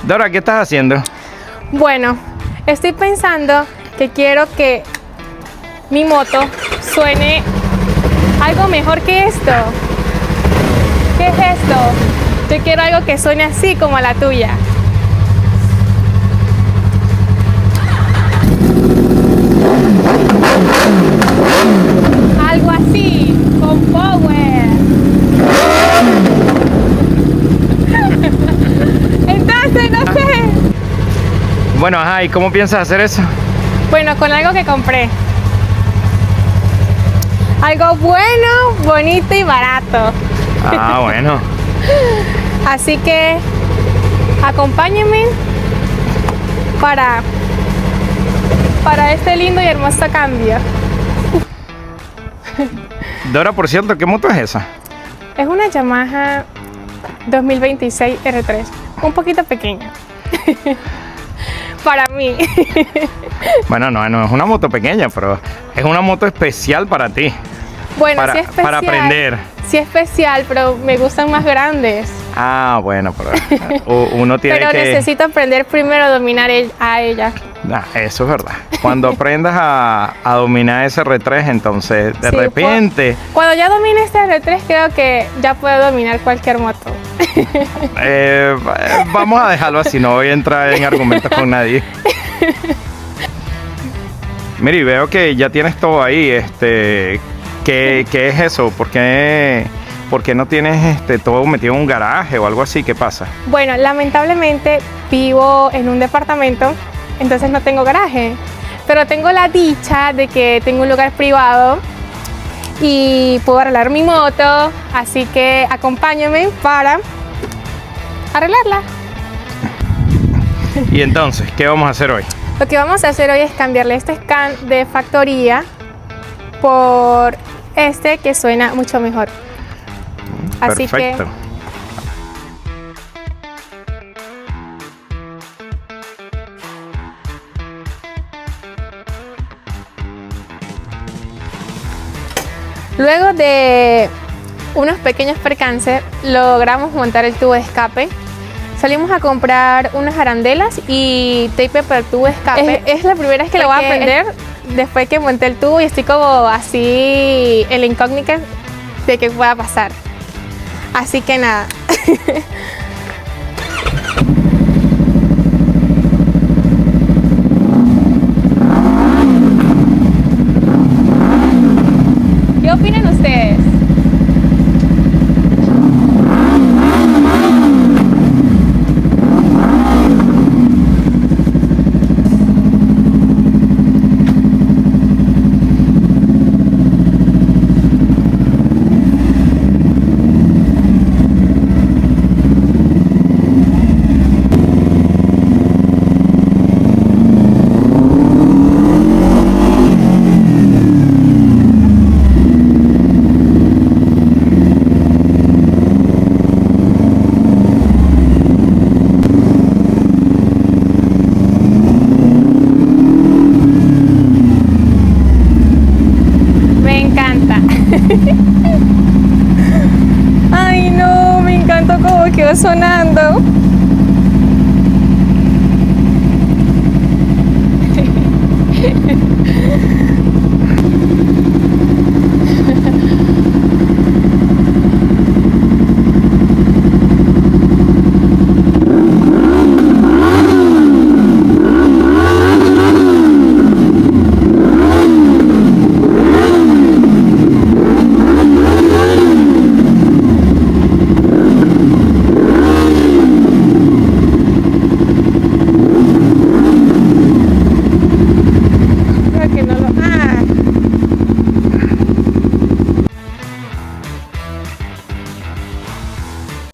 Dora, ¿qué estás haciendo? Bueno, estoy pensando que quiero que mi moto suene algo mejor que esto. ¿Qué es esto? Yo quiero algo que suene así como la tuya. Algo así, con power. Entonces, no sé. Bueno, ajá, ¿y cómo piensas hacer eso? Bueno, con algo que compré. Algo bueno, bonito y barato. Ah, bueno. Así que acompáñenme para este lindo y hermoso cambio. Dora, por cierto, ¿qué moto es esa? Es una Yamaha 2026 R3, un poquito pequeña. Para mí. Bueno, no es una moto pequeña, pero es una moto especial para ti. Bueno, sí es especial. Para aprender. Sí es especial, pero me gustan más grandes. Ah, bueno, pero uno tiene pero que... necesito aprender primero a dominar a ella. Eso es verdad. Cuando aprendas a dominar ese R3, entonces de Sí, repente... Cuando ya domine este R3, creo que ya puedo dominar cualquier moto. Vamos a dejarlo así, no voy a entrar en argumentos con nadie. Miri, veo que ya tienes todo ahí. ¿Qué es eso? ¿Por qué no tienes todo metido en un garaje o algo así? ¿Qué pasa? Bueno, lamentablemente vivo en un departamento, entonces no tengo garaje. Pero tengo la dicha de que tengo un lugar privado y puedo arreglar mi moto, así que acompáñame para arreglarla. Y entonces, ¿qué vamos a hacer hoy? Lo que vamos a hacer hoy es cambiarle este scan de factoría por este que suena mucho mejor. Así Perfecto. que luego de unos pequeños percances logramos montar el tubo de escape. Salimos a comprar unas arandelas y tape para el tubo de escape. Es la primera vez que lo voy a aprender después que monté el tubo y estoy como así en la incógnita de qué pueda pasar. Así que nada.